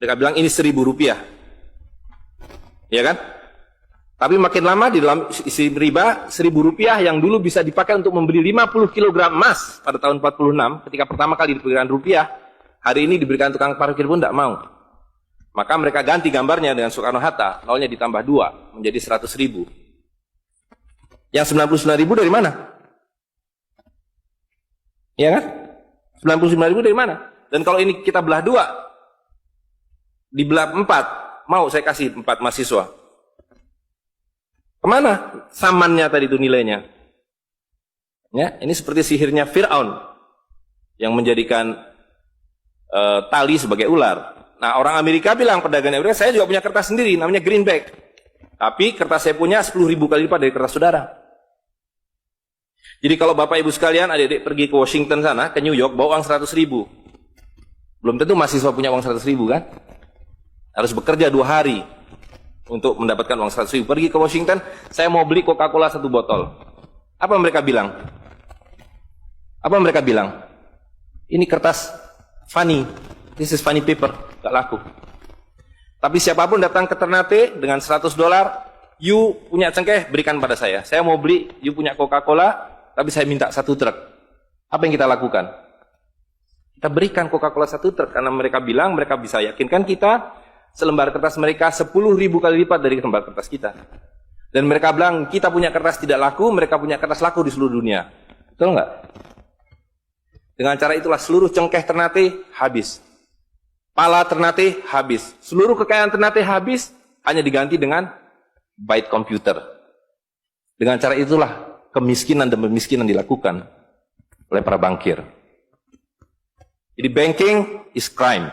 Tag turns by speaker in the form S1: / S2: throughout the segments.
S1: Mereka bilang ini Rp1.000. Ya kan? Tapi makin lama di dalam isi riba, Rp1.000 yang dulu bisa dipakai untuk membeli 50 kg emas pada tahun 46, ketika pertama kali diberikan rupiah, hari ini diberikan tukang parkir pun tidak mau. Maka mereka ganti gambarnya dengan Soekarno-Hatta, nolnya ditambah 2, menjadi 100.000. Yang 99.000 dari mana? Ya kan? 99.000 dari mana? Dan kalau ini kita belah 2, dibelah 4, mau saya kasih 4 mahasiswa. Kemana samannya tadi itu nilainya? Ya, ini seperti sihirnya Fir'aun yang menjadikan tali sebagai ular. Nah, orang Amerika bilang, pedagang Amerika, saya juga punya kertas sendiri, namanya greenback. Tapi kertas saya punya 10.000 kali lipat dari kertas saudara. Jadi kalau Bapak Ibu sekalian, adik-adik pergi ke Washington sana, ke New York, bawa uang 100.000. Belum tentu mahasiswa punya uang 100.000 kan? Harus bekerja 2 hari untuk mendapatkan uang 100.000. Pergi ke Washington, saya mau beli Coca-Cola 1 botol. Apa mereka bilang? Apa mereka bilang? Ini kertas funny. This is funny paper. Gak laku. Tapi siapapun datang ke Ternate dengan $100, you punya cengkeh, berikan pada saya. Saya mau beli, you punya Coca-Cola, tapi saya minta 1 truk. Apa yang kita lakukan? Kita berikan Coca-Cola 1 truk, karena mereka bilang, mereka bisa yakinkan kita, selembar kertas mereka 10.000 kali lipat dari lembar kertas kita. Dan mereka bilang, kita punya kertas tidak laku, mereka punya kertas laku di seluruh dunia. Betul nggak? Dengan cara itulah seluruh cengkeh Ternate habis. Pala Ternate habis. Seluruh kekayaan Ternate habis, hanya diganti dengan byte komputer. Dengan cara itulah kemiskinan dan pemiskinan dilakukan oleh para bankir. Jadi banking is crime.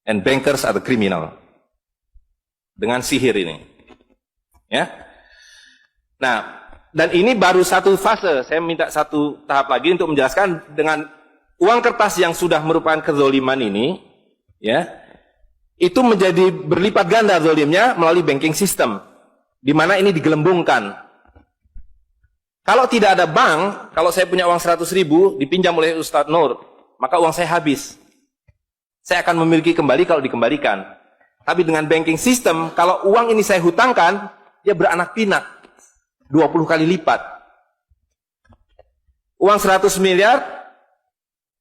S1: And bankers are the criminal. Dengan sihir ini. Ya. Nah, dan ini baru satu fase. Saya minta satu tahap lagi untuk menjelaskan dengan uang kertas yang sudah merupakan kezoliman ini, ya, itu menjadi berlipat ganda zolimnya melalui banking system, di mana ini digelembungkan. Kalau tidak ada bank, kalau saya punya uang 100.000 dipinjam oleh Ustadz Nur, maka uang saya habis. Saya akan memiliki kembali kalau dikembalikan. Tapi dengan banking system, kalau uang ini saya hutangkan, dia beranak pinak. 20 kali lipat. Uang 100 miliar,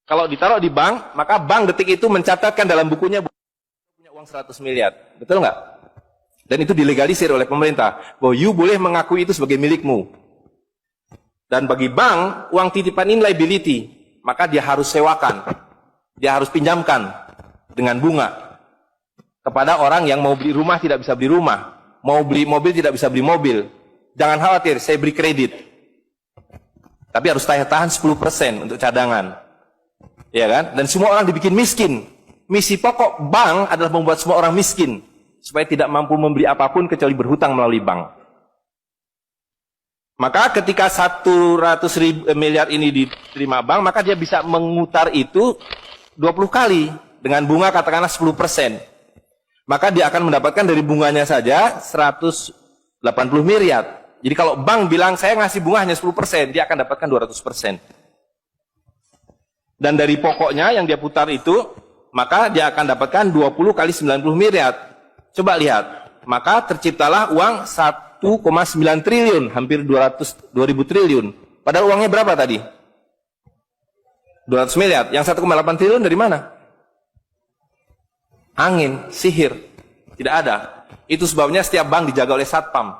S1: kalau ditaruh di bank, maka bank detik itu mencatatkan dalam bukunya punya uang 100 miliar. Betul nggak? Dan itu dilegalisir oleh pemerintah. Bahwa you boleh mengakui itu sebagai milikmu. Dan bagi bank, uang titipan ini liability. Maka dia harus sewakan. Dia harus pinjamkan dengan bunga kepada orang yang mau beli rumah tidak bisa beli rumah, mau beli mobil tidak bisa beli mobil. Jangan khawatir, saya beri kredit, tapi harus tahan 10% untuk cadangan, ya kan? Dan semua orang dibikin miskin. Misi pokok bank adalah membuat semua orang miskin supaya tidak mampu membeli apapun kecuali berhutang melalui bank. Maka ketika 100 miliar ini diterima bank, maka dia bisa mengutar itu 20 kali dengan bunga katakanlah 10%. Maka dia akan mendapatkan dari bunganya saja 180 miliar. Jadi kalau bank bilang saya ngasih bunga hanya 10%, dia akan dapatkan 200%. Dan dari pokoknya yang dia putar itu, maka dia akan dapatkan 20 kali 90 miliar. Coba lihat, maka terciptalah uang 1,9 triliun, hampir 2.000 triliun. Padahal uangnya berapa tadi? 200 miliar. Yang 1,8 triliun dari mana? Angin, sihir. Tidak ada. Itu sebabnya setiap bank dijaga oleh satpam.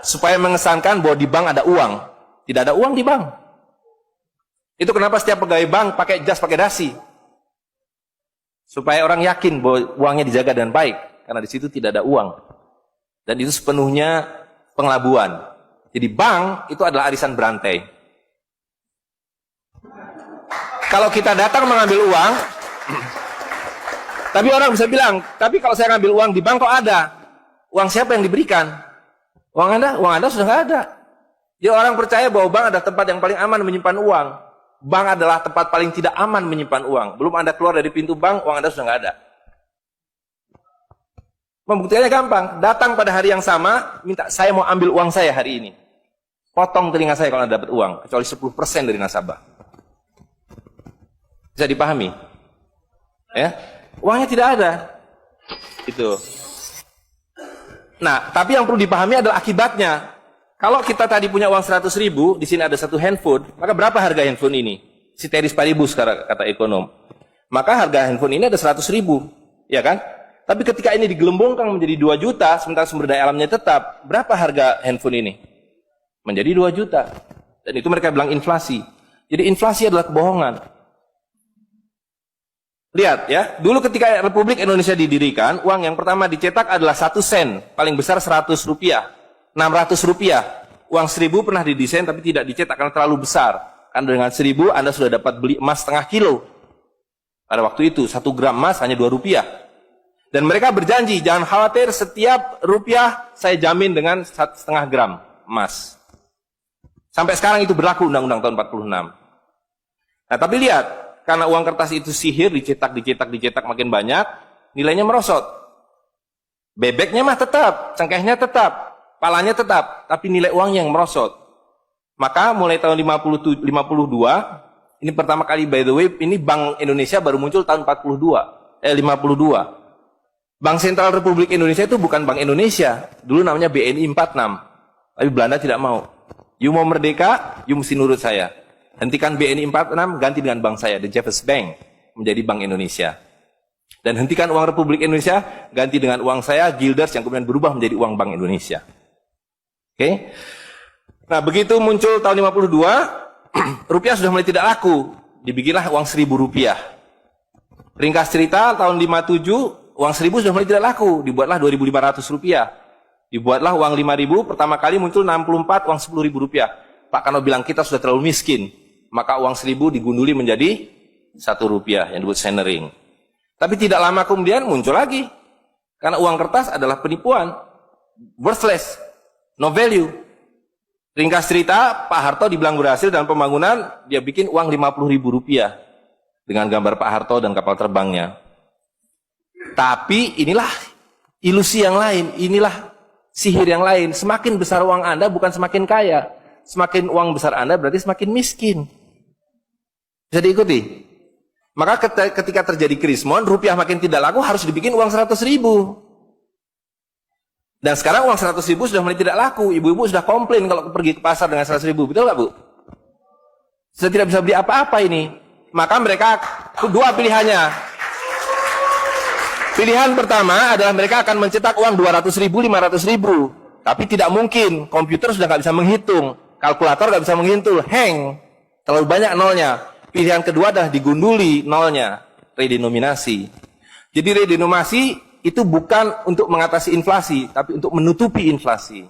S1: Supaya mengesankan bahwa di bank ada uang. Tidak ada uang di bank. Itu kenapa setiap pegawai bank pakai jas, pakai dasi. Supaya orang yakin bahwa uangnya dijaga dengan baik. Karena di situ tidak ada uang. Dan itu sepenuhnya pengelabuan. Jadi bank itu adalah arisan berantai. Kalau kita datang mengambil uang, tapi orang bisa bilang, tapi kalau saya ngambil uang di bank kok ada? Uang siapa yang diberikan? Uang Anda sudah nggak ada. Jadi orang percaya bahwa bank adalah tempat yang paling aman menyimpan uang. Bank adalah tempat paling tidak aman menyimpan uang. Belum Anda keluar dari pintu bank, uang Anda sudah nggak ada. Pembuktiannya gampang. Datang pada hari yang sama, minta saya mau ambil uang saya hari ini. Potong telinga saya kalau Anda dapat uang, kecuali 10% dari nasabah. Bisa dipahami? Ya. Uangnya tidak ada. Itu. Nah, tapi yang perlu dipahami adalah akibatnya. Kalau kita tadi punya uang 100.000, di sini ada satu handphone, maka berapa harga handphone ini? Ceteris paribus kata ekonom. Maka harga handphone ini ada 100.000, ya kan? Tapi ketika ini digelembungkan menjadi 2 juta, sementara sumber daya alamnya tetap, berapa harga handphone ini? Menjadi 2 juta. Dan itu mereka bilang inflasi. Jadi inflasi adalah kebohongan. Lihat ya, dulu ketika Republik Indonesia didirikan, uang yang pertama dicetak adalah 1 sen, paling besar 100 rupiah, 600 rupiah. Uang 1000 pernah didesain tapi tidak dicetak karena terlalu besar. Karena dengan 1000 Anda sudah dapat beli emas setengah kilo. Pada waktu itu, 1 gram emas hanya 2 rupiah. Dan mereka berjanji, jangan khawatir setiap rupiah saya jamin dengan 1,5 gram emas. Sampai sekarang itu berlaku Undang-Undang tahun 46. Nah tapi lihat, karena uang kertas itu sihir, dicetak makin banyak, nilainya merosot. Bebeknya mah tetap, cengkehnya tetap, palanya tetap, tapi nilai uang yang merosot. Maka mulai tahun 52, ini pertama kali by the way, ini Bank Indonesia baru muncul tahun 52. Bank Sentral Republik Indonesia itu bukan Bank Indonesia, dulu namanya BNI 46. Tapi Belanda tidak mau. You mau merdeka, you mesti nurut saya. Hentikan BNI 46, ganti dengan bank saya, The Jeffers Bank, menjadi Bank Indonesia. Dan hentikan uang Republik Indonesia, ganti dengan uang saya, Guilders, yang kemudian berubah menjadi uang Bank Indonesia. Oke? Nah, begitu muncul tahun 52, rupiah sudah mulai tidak laku. Dibikinlah uang 1.000 rupiah. Ringkas cerita, tahun 57, uang 1.000 sudah mulai tidak laku. Dibuatlah 2.500 rupiah. Dibuatlah uang 5.000, pertama kali muncul 64, uang 10.000 rupiah. Pak Karno bilang kita sudah terlalu miskin. Maka uang 1.000 digunduli menjadi 1 rupiah yang disebut centering. Tapi tidak lama kemudian muncul lagi. Karena uang kertas adalah penipuan. Worthless. No value. Ringkas cerita, Pak Harto dibilang berhasil dalam pembangunan, dia bikin uang 50.000 rupiah. Dengan gambar Pak Harto dan kapal terbangnya. Tapi inilah ilusi yang lain. Inilah sihir yang lain. Semakin besar uang Anda bukan semakin kaya. Semakin uang besar Anda berarti semakin miskin. Bisa diikuti? Maka ketika terjadi krismon, rupiah makin tidak laku, harus dibikin uang 100.000. Dan sekarang uang 100.000 sudah mulai tidak laku. Ibu-ibu sudah komplain kalau pergi ke pasar dengan 100.000. Betul nggak, Bu? Sudah tidak bisa beli apa-apa ini. Maka mereka dua pilihannya. Pilihan pertama adalah mereka akan mencetak uang 200.000, 500.000. Tapi tidak mungkin. Komputer sudah nggak bisa menghitung. Kalkulator nggak bisa menghitung. Hang. Terlalu banyak nolnya. Pilihan kedua adalah digunduli nolnya. Redenominasi. Jadi redenominasi itu bukan untuk mengatasi inflasi, tapi untuk menutupi inflasi.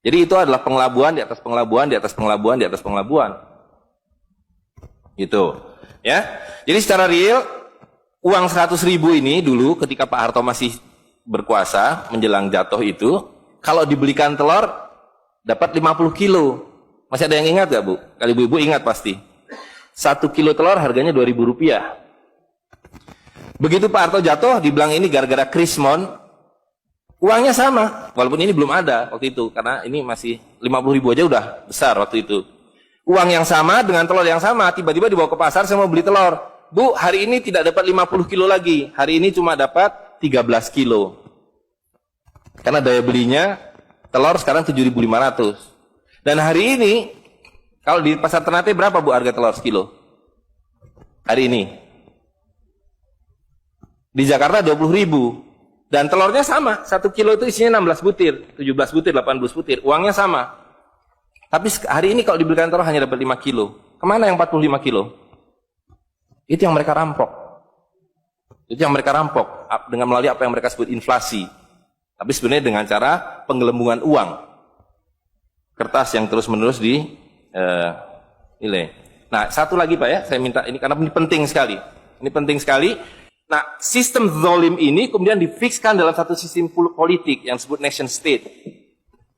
S1: Jadi itu adalah pengelabuan di atas pengelabuan, di atas pengelabuan, di atas pengelabuan. Gitu. Ya. Jadi secara real, uang 100.000 ini dulu ketika Pak Harto masih berkuasa, menjelang jatuh itu, kalau dibelikan telur, dapat 50 kilo. Masih ada yang ingat gak, Bu? Kali ibu-ibu ingat pasti. 1 kilo telur harganya 2.000 rupiah. Begitu Pak Harto jatuh, dibilang ini gara-gara krismon, uangnya sama. Walaupun ini belum ada waktu itu, karena ini masih 50.000 aja udah besar waktu itu. Uang yang sama dengan telur yang sama, tiba-tiba dibawa ke pasar, saya mau beli telur. Bu, hari ini tidak dapat 50 kilo lagi. Hari ini cuma dapat 13 kilo. Karena daya belinya, telur sekarang 7.500. Dan hari ini, kalau di pasar Ternate berapa, Bu, harga telur sekilo? Hari ini. Di Jakarta 20.000. Dan telurnya sama. 1 kilo itu isinya 16 butir, 17 butir, 18 butir. Uangnya sama. Tapi hari ini kalau dibelikan telur hanya dapat 5 kilo. Kemana yang 45 kilo? Itu yang mereka rampok. Itu yang mereka rampok. Dengan melalui apa yang mereka sebut inflasi. Tapi sebenarnya dengan cara penggelembungan uang. Kertas yang terus-menerus nilai. Nah, satu lagi Pak ya, saya minta ini karena ini penting sekali. Ini penting sekali. Nah, sistem zalim ini kemudian difikskan dalam satu sistem politik yang disebut nation state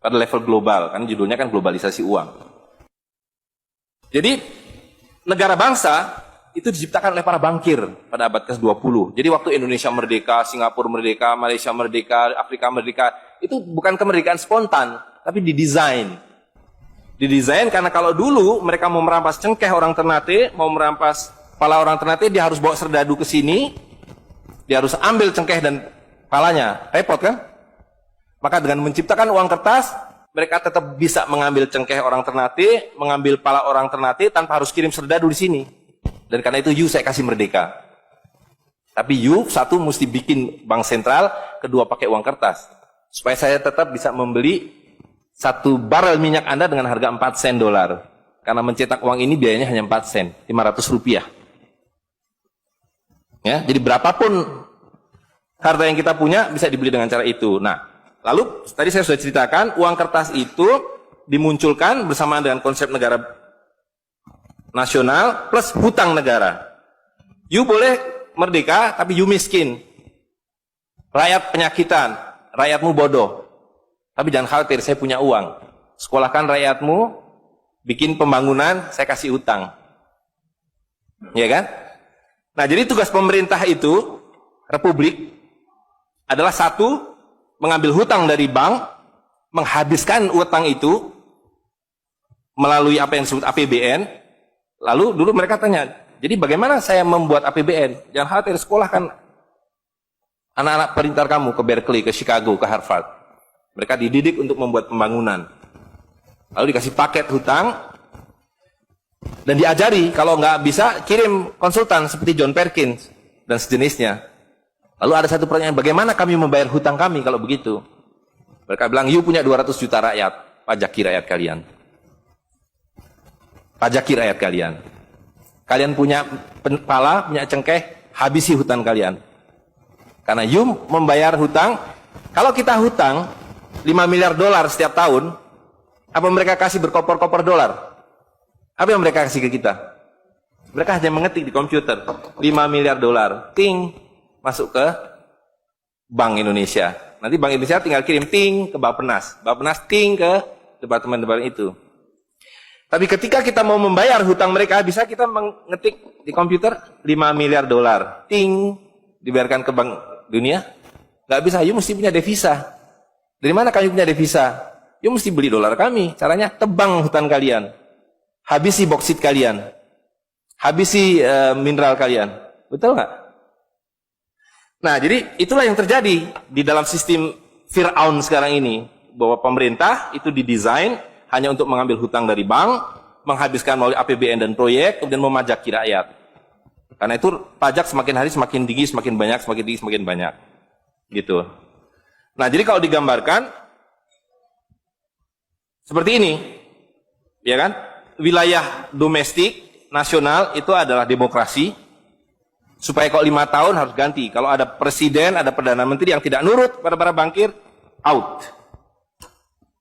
S1: pada level global, kan judulnya kan globalisasi uang. Jadi negara bangsa itu diciptakan oleh para bankir pada abad ke-20. Jadi waktu Indonesia merdeka, Singapura merdeka, Malaysia merdeka, Afrika merdeka, itu bukan kemerdekaan spontan, tapi didesain. Didesain karena kalau dulu mereka mau merampas cengkeh orang Ternate, mau merampas kepala orang Ternate, dia harus bawa serdadu ke sini, Dia harus ambil cengkeh dan palanya. Repot kan? Maka dengan menciptakan uang kertas, mereka tetap bisa mengambil cengkeh orang Ternate, mengambil pala orang Ternate tanpa harus kirim serdadu di sini. Dan karena itu saya kasih merdeka. Tapi satu mesti bikin bank sentral, kedua pakai uang kertas. Supaya saya tetap bisa membeli 1 barel minyak Anda dengan harga 4 sen dolar. Karena mencetak uang ini biayanya hanya 4 sen, 500 rupiah. Ya, jadi berapapun harta yang kita punya bisa dibeli dengan cara itu. Nah, lalu tadi saya sudah ceritakan uang kertas itu dimunculkan bersamaan dengan konsep negara nasional plus hutang negara. You boleh merdeka tapi you miskin. Rakyat penyakitan, rakyatmu bodoh. Tapi jangan khawatir, saya punya uang. Sekolahkan rakyatmu, bikin pembangunan, saya kasih hutang. Ya kan? Nah, jadi tugas pemerintah itu, republik, adalah satu, mengambil hutang dari bank, menghabiskan utang itu, melalui apa yang disebut APBN. Lalu dulu mereka tanya, jadi bagaimana saya membuat APBN? Jangan khawatir, sekolahkan anak-anak pintar kamu ke Berkeley, ke Chicago, ke Harvard. Mereka dididik untuk membuat pembangunan. Lalu dikasih paket hutang, dan diajari, kalau nggak bisa, kirim konsultan seperti John Perkins dan sejenisnya. Lalu ada satu pertanyaan, bagaimana kami membayar hutang kami kalau begitu? Mereka bilang, you punya 200 juta rakyat, pajaki rakyat kalian. Pajaki rakyat kalian. Kalian punya pala, punya cengkeh, habisi hutang kalian. Karena you membayar hutang, kalau kita hutang 5 miliar dolar setiap tahun, apa mereka kasih berkoper-koper dolar? Apa yang mereka kasih ke kita? Mereka hanya mengetik di komputer 5 miliar dolar, ting, masuk ke Bank Indonesia. Nanti Bank Indonesia tinggal kirim ting ke Bappenas, Bappenas ting ke departemen-departemen itu. Tapi ketika kita mau membayar hutang mereka, bisa kita mengetik di komputer 5 miliar dolar, ting, dibayarkan ke Bank Dunia? Nggak bisa, you mesti punya devisa. Dari mana kami punya devisa? You mesti beli dolar kami. Caranya tebang hutan kalian. Habisi boksit kalian, habisi mineral kalian, betul nggak? Nah, jadi itulah yang terjadi di dalam sistem Fir'aun sekarang ini, bahwa pemerintah itu didesain hanya untuk mengambil hutang dari bank, menghabiskan melalui APBN dan proyek, kemudian memajaki rakyat. Karena itu pajak semakin hari semakin tinggi, semakin banyak, semakin tinggi, semakin banyak, gitu. Nah, jadi kalau digambarkan seperti ini, ya kan? Wilayah domestik nasional itu adalah demokrasi, supaya kalau 5 tahun harus ganti. Kalau ada presiden, ada perdana menteri yang tidak nurut pada para bankir, out.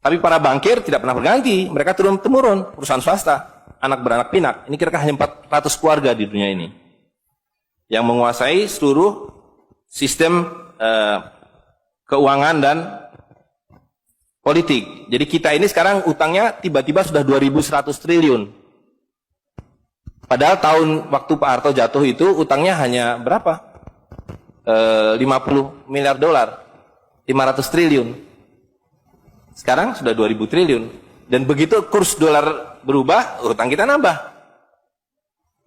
S1: Tapi para bankir tidak pernah berganti, mereka turun-temurun, perusahaan swasta, anak beranak pinak. Ini kira-kira hanya 400 keluarga di dunia ini yang menguasai seluruh sistem keuangan dan politik. Jadi kita ini sekarang utangnya tiba-tiba sudah 2.100 triliun. Padahal tahun waktu Pak Harto jatuh itu utangnya hanya berapa? 50 miliar dolar. 500 triliun. Sekarang sudah 2.000 triliun. Dan begitu kurs dolar berubah, utang kita nambah.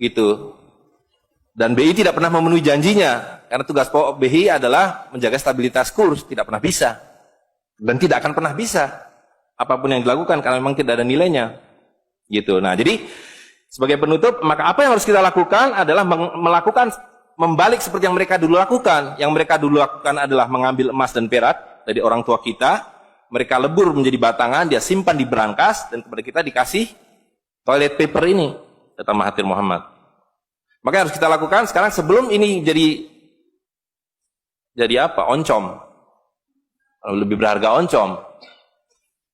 S1: Gitu. Dan BI tidak pernah memenuhi janjinya. Karena tugas pokok BI adalah menjaga stabilitas kurs. Tidak pernah bisa. Dan tidak akan pernah bisa apapun yang dilakukan karena memang tidak ada nilainya, gitu. Nah, jadi sebagai penutup, maka apa yang harus kita lakukan adalah membalik seperti yang mereka dulu lakukan. Yang mereka dulu lakukan adalah mengambil emas dan perak dari orang tua kita, mereka lebur menjadi batangan, dia simpan di berangkas, dan kepada kita dikasih toilet paper ini, kata Mahathir Muhammad. Maka yang harus kita lakukan sekarang sebelum ini jadi apa? Oncom. Lebih berharga oncom.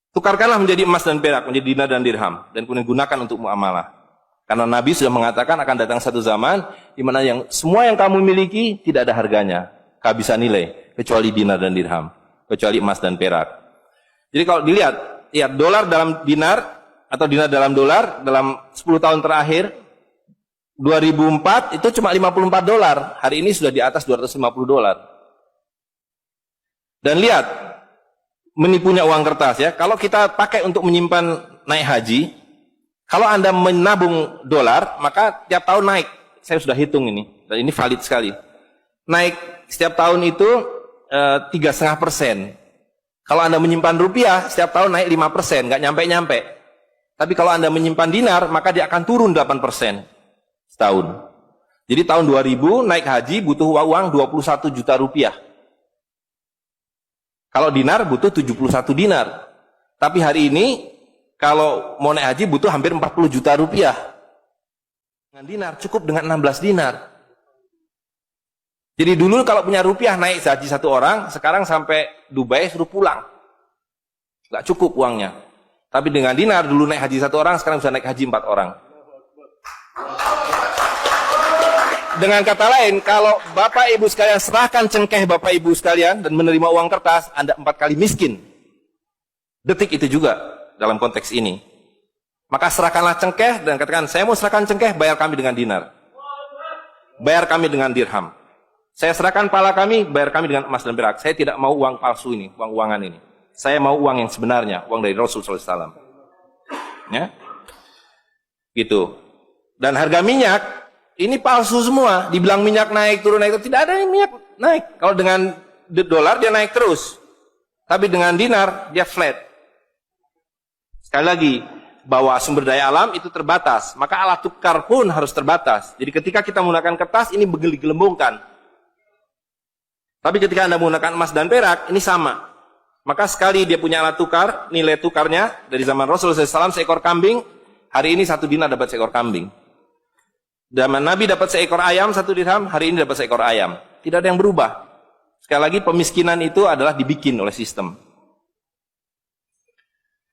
S1: Tukarkanlah menjadi emas dan perak, menjadi dinar dan dirham, dan kemudian gunakan untuk muamalah. Karena Nabi sudah mengatakan akan datang satu zaman di mana semua yang kamu miliki tidak ada harganya, kehabisan nilai, kecuali dinar dan dirham, kecuali emas dan perak. Jadi kalau dilihat, ya dolar dalam dinar atau dinar dalam dolar dalam 10 tahun terakhir 2004 itu cuma 54 dolar. Hari ini sudah di atas 250 dolar. Dan lihat, menipunya uang kertas ya. Kalau kita pakai untuk menyimpan naik haji, kalau Anda menabung dolar, maka tiap tahun naik. Saya sudah hitung ini, dan ini valid sekali. Naik setiap tahun itu 3,5%. Kalau Anda menyimpan rupiah, setiap tahun naik 5%, nggak nyampe-nyampe. Tapi kalau Anda menyimpan dinar, maka dia akan turun 8% setahun. Jadi tahun 2000 naik haji butuh uang 21 juta rupiah. Kalau dinar butuh 71 dinar. Tapi hari ini kalau mau naik haji butuh hampir 40 juta rupiah. Dengan dinar cukup dengan 16 dinar. Jadi dulu kalau punya rupiah naik haji satu orang, sekarang sampai Dubai suruh pulang. Nggak cukup uangnya. Tapi dengan dinar dulu naik haji satu orang, sekarang bisa naik haji 4 orang. Dengan kata lain, kalau Bapak Ibu sekalian serahkan cengkeh Bapak Ibu sekalian dan menerima uang kertas, Anda 4 kali miskin. Detik itu juga dalam konteks ini. Maka serahkanlah cengkeh dan katakan, saya mau serahkan cengkeh, bayar kami dengan dinar. Bayar kami dengan dirham. Saya serahkan pala kami, bayar kami dengan emas dan perak. Saya tidak mau uang palsu ini, uang-uangan ini. Saya mau uang yang sebenarnya, uang dari Rasul SAW. Ya, gitu. Dan harga minyak ini palsu semua. Dibilang minyak naik turun naik, tidak ada yang minyak naik. Kalau dengan dolar dia naik terus, tapi dengan dinar dia flat. Sekali lagi, bahwa sumber daya alam itu terbatas, maka alat tukar pun harus terbatas. Jadi ketika kita menggunakan kertas ini digelembungkan. Tapi ketika Anda menggunakan emas dan perak ini sama. Maka sekali dia punya alat tukar, nilai tukarnya dari zaman Rasulullah SAW seekor kambing, hari ini 1 dinar dapat seekor kambing. Zaman Nabi dapat seekor ayam 1 dirham, hari ini dapat seekor ayam. Tidak ada yang berubah. Sekali lagi pemiskinan itu adalah dibikin oleh sistem.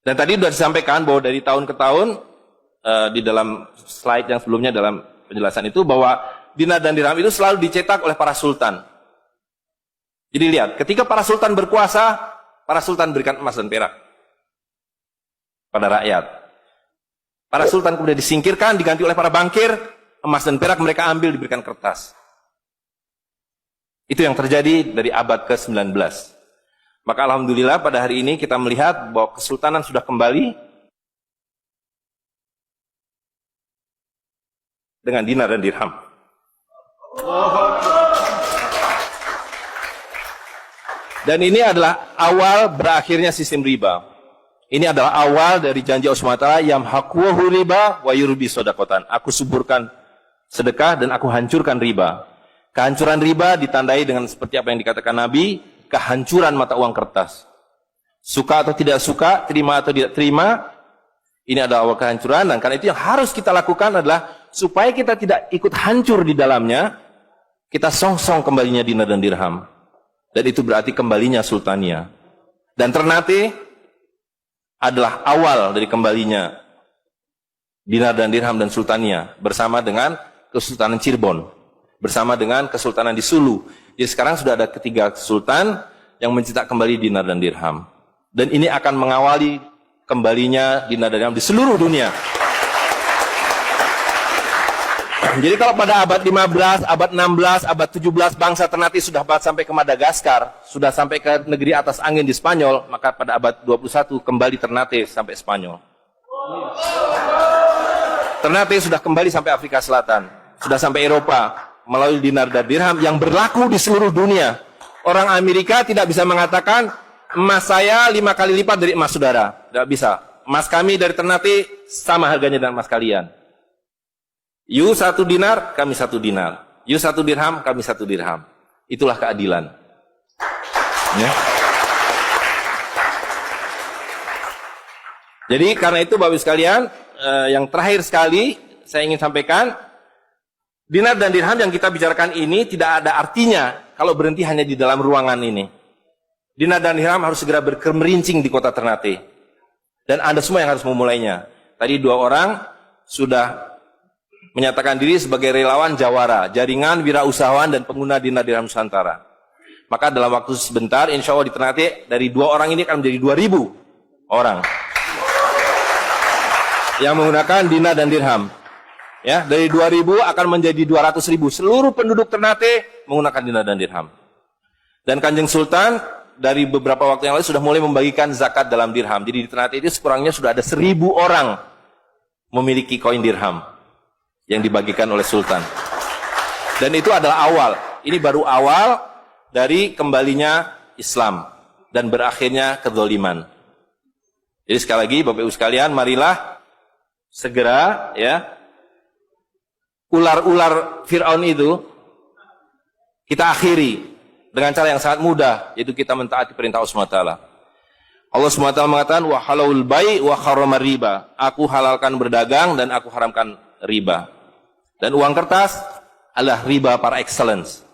S1: Dan tadi sudah disampaikan bahwa dari tahun ke tahun di dalam slide yang sebelumnya dalam penjelasan itu bahwa dinar dan dirham itu selalu dicetak oleh para sultan. Jadi lihat, ketika para sultan berkuasa, para sultan berikan emas dan perak pada rakyat. Para sultan kemudian disingkirkan, diganti oleh para bankir, emas dan perak mereka ambil, diberikan kertas. Itu yang terjadi dari abad ke-19. Maka alhamdulillah pada hari ini kita melihat bahwa kesultanan sudah kembali dengan dinar dan dirham. Dan ini adalah awal berakhirnya sistem riba. Ini adalah awal dari janji Allah SWT, yamhaqwahu riba wa yurbi sodakotan. Aku suburkan sedekah dan aku hancurkan riba. Kehancuran riba ditandai dengan seperti apa yang dikatakan Nabi, kehancuran mata uang kertas. Suka atau tidak suka, terima atau tidak terima, ini adalah awal kehancuran. Dan karena itu yang harus kita lakukan adalah supaya kita tidak ikut hancur di dalamnya, kita song-song kembalinya dinar dan dirham. Dan itu berarti kembalinya sultania. Dan Ternate adalah awal dari kembalinya dinar dan dirham dan sultania bersama dengan Kesultanan Cirebon, bersama dengan Kesultanan di Sulu. Jadi sekarang sudah ada ketiga sultan yang mencetak kembali dinar dan dirham. Dan ini akan mengawali kembalinya dinar dan dirham di seluruh dunia. Jadi kalau pada abad 15, abad 16, abad 17 bangsa Ternate sudah sampai ke Madagaskar, sudah sampai ke negeri atas angin di Spanyol, maka pada abad 21 kembali Ternate sampai Spanyol. Ternate sudah kembali sampai Afrika Selatan, sudah sampai Eropa melalui dinar dan dirham yang berlaku di seluruh dunia. Orang Amerika tidak bisa mengatakan emas saya 5 kali lipat dari emas saudara, tidak bisa. Emas kami dari Ternate sama harganya dengan emas kalian. You 1 dinar, kami 1 dinar. You 1 dirham, kami 1 dirham. Itulah keadilan. Ya. Jadi karena itu Bapak Ibu sekalian, yang terakhir sekali saya ingin sampaikan, dinar dan dirham yang kita bicarakan ini tidak ada artinya kalau berhenti hanya di dalam ruangan ini. Dinar dan dirham harus segera berkemerincing di kota Ternate. Dan Anda semua yang harus memulainya. Tadi 2 orang sudah menyatakan diri sebagai relawan Jawara, jaringan wirausahawan dan pengguna dinar dirham Nusantara. Maka dalam waktu sebentar, insya Allah di Ternate, dari 2 orang ini akan menjadi 2.000 orang yang menggunakan dinar dan dirham. Ya, dari 2.000 akan menjadi 200.000. Seluruh penduduk Ternate menggunakan dinar dan dirham. Dan Kanjeng Sultan dari beberapa waktu yang lalu sudah mulai membagikan zakat dalam dirham. Jadi di Ternate itu sekurangnya sudah ada 1.000 orang memiliki koin dirham yang dibagikan oleh Sultan. Dan itu adalah awal. Ini baru awal, dari kembalinya Islam dan berakhirnya kezaliman. Jadi sekali lagi Bapak Ibu sekalian, marilah segera ya ular-ular Fir'aun itu kita akhiri dengan cara yang sangat mudah, yaitu kita mentaati perintah Allah SWT. Allah SWT mengatakan wa halalul bai' wa harramar riba. Aku halalkan berdagang dan aku haramkan riba. Dan uang kertas adalah riba par excellence.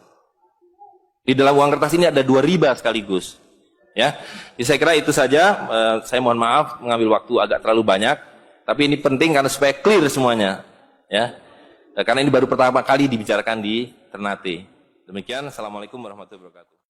S1: Di dalam uang kertas ini ada 2 riba sekaligus. Ya, jadi saya kira itu saja. Saya mohon maaf mengambil waktu agak terlalu banyak, tapi ini penting karena supaya clear semuanya. Ya, karena ini baru pertama kali dibicarakan di Ternate. Demikian, assalamualaikum warahmatullahi wabarakatuh.